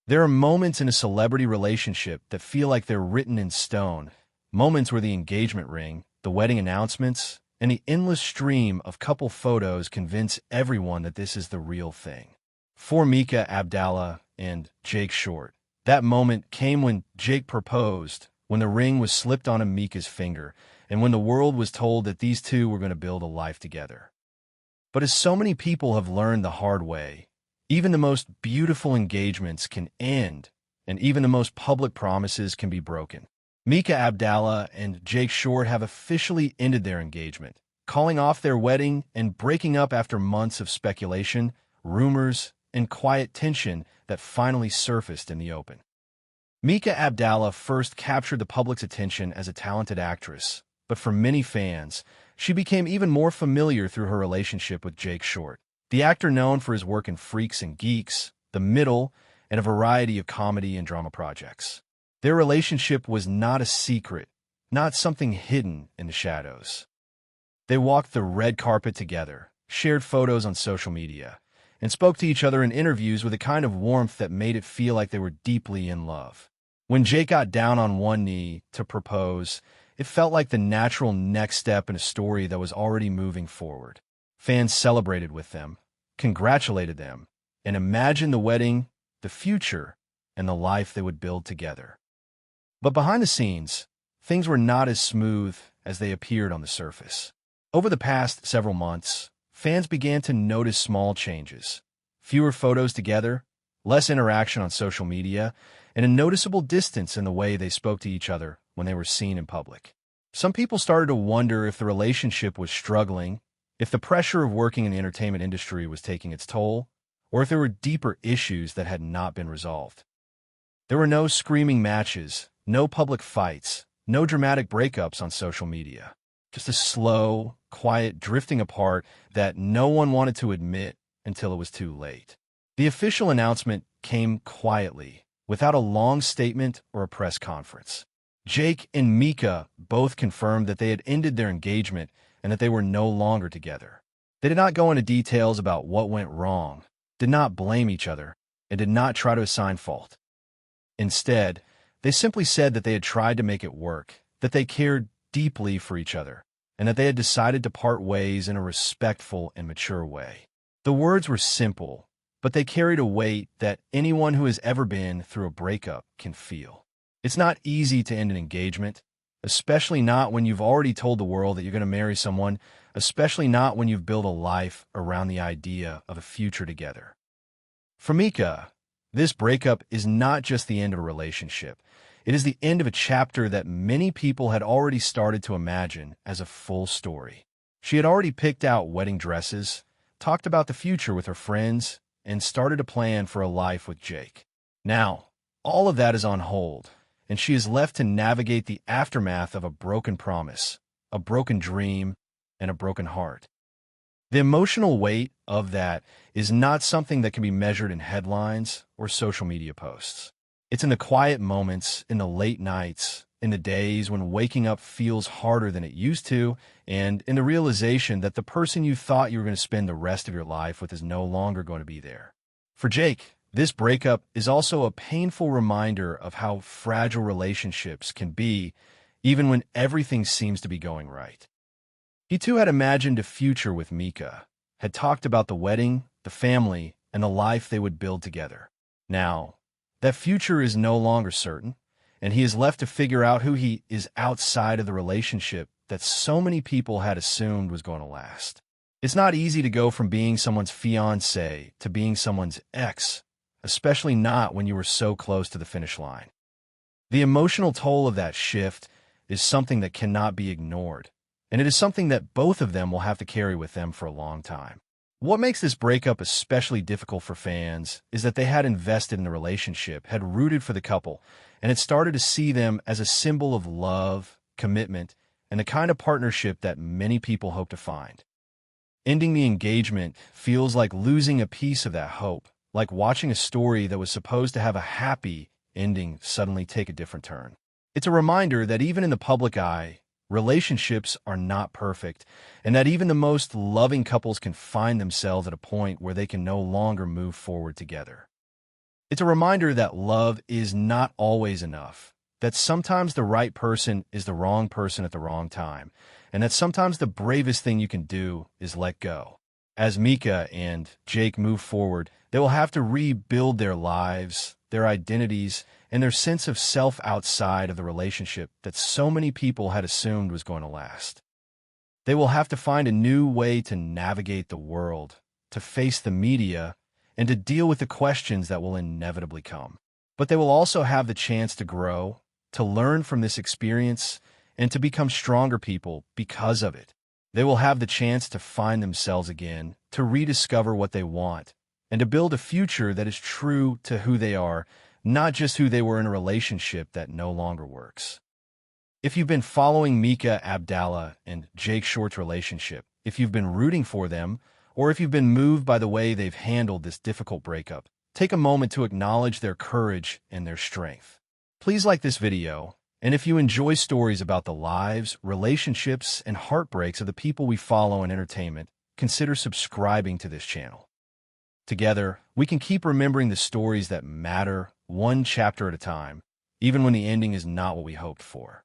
There are moments in a celebrity relationship that feel like they're written in stone, moments where the engagement ring, the wedding announcements, and the endless stream of couple photos convince everyone that this is the real thing. For Mika Abdalla and Jake Short, that moment came when Jake proposed, when the ring was slipped onto Mika's finger, and when the world was told that these two were going to build a life together. But as so many people have learned the hard way, even the most beautiful engagements can end, and even the most public promises can be broken. Mika Abdalla and Jake Short have officially ended their engagement, calling off their wedding and breaking up after months of speculation, rumors, and quiet tension that finally surfaced in the open. Mika Abdalla first captured the public's attention as a talented actress, but for many fans, she became even more familiar through her relationship with Jake Short. The actor known for his work in Freaks and Geeks, The Middle, and a variety of comedy and drama projects. Their relationship was not a secret, not something hidden in the shadows. They walked the red carpet together, shared photos on social media, and spoke to each other in interviews with a kind of warmth that made it feel like they were deeply in love. When Jake got down on one knee to propose, it felt like the natural next step in a story that was already moving forward. Fans celebrated with them, congratulated them, and imagined the wedding, the future, and the life they would build together. But behind the scenes, things were not as smooth as they appeared on the surface. Over the past several months, fans began to notice small changes. Fewer photos together, less interaction on social media, and a noticeable distance in the way they spoke to each other when they were seen in public. Some people started to wonder if the relationship was struggling, if the pressure of working in the entertainment industry was taking its toll, or if there were deeper issues that had not been resolved. There were no screaming matches, no public fights, no dramatic breakups on social media. Just a slow, quiet drifting apart that no one wanted to admit until it was too late. The official announcement came quietly, without a long statement or a press conference. Jake and Mika both confirmed that they had ended their engagement and that they were no longer together. They did not go into details about what went wrong, did not blame each other, and did not try to assign fault. Instead, they simply said that they had tried to make it work, that they cared deeply for each other, and that they had decided to part ways in a respectful and mature way. The words were simple, but they carried a weight that anyone who has ever been through a breakup can feel. It's not easy to end an engagement, especially not when you've already told the world that you're going to marry someone, especially not when you've built a life around the idea of a future together. For Mika, this breakup is not just the end of a relationship. It is the end of a chapter that many people had already started to imagine as a full story. She had already picked out wedding dresses, talked about the future with her friends, and started a plan for a life with Jake. Now, all of that is on hold, and she is left to navigate the aftermath of a broken promise, a broken dream, and a broken heart. The emotional weight of that is not something that can be measured in headlines or social media posts. It's in the quiet moments, in the late nights, in the days when waking up feels harder than it used to, and in the realization that the person you thought you were going to spend the rest of your life with is no longer going to be there. For Jake, this breakup is also a painful reminder of how fragile relationships can be, even when everything seems to be going right. He too had imagined a future with Mika, had talked about the wedding, the family, and the life they would build together. Now, that future is no longer certain, and he is left to figure out who he is outside of the relationship that so many people had assumed was going to last. It's not easy to go from being someone's fiancé to being someone's ex, especially not when you were so close to the finish line. The emotional toll of that shift is something that cannot be ignored, and it is something that both of them will have to carry with them for a long time. What makes this breakup especially difficult for fans is that they had invested in the relationship, had rooted for the couple, and had started to see them as a symbol of love, commitment, and the kind of partnership that many people hope to find. Ending the engagement feels like losing a piece of that hope, like watching a story that was supposed to have a happy ending suddenly take a different turn. It's a reminder that even in the public eye, relationships are not perfect, and that even the most loving couples can find themselves at a point where they can no longer move forward together. It's a reminder that love is not always enough, that sometimes the right person is the wrong person at the wrong time, and that sometimes the bravest thing you can do is let go. As Mika and Jake move forward, they will have to rebuild their lives, their identities, and their sense of self outside of the relationship that so many people had assumed was going to last. They will have to find a new way to navigate the world, to face the media, and to deal with the questions that will inevitably come. But they will also have the chance to grow, to learn from this experience, and to become stronger people because of it. They will have the chance to find themselves again, to rediscover what they want, and to build a future that is true to who they are, not just who they were in a relationship that no longer works. If you've been following Mika Abdalla and Jake Short's relationship, if you've been rooting for them, or if you've been moved by the way they've handled this difficult breakup, take a moment to acknowledge their courage and their strength. Please like this video, and if you enjoy stories about the lives, relationships, and heartbreaks of the people we follow in entertainment, consider subscribing to this channel. Together, we can keep remembering the stories that matter, one chapter at a time, even when the ending is not what we hoped for.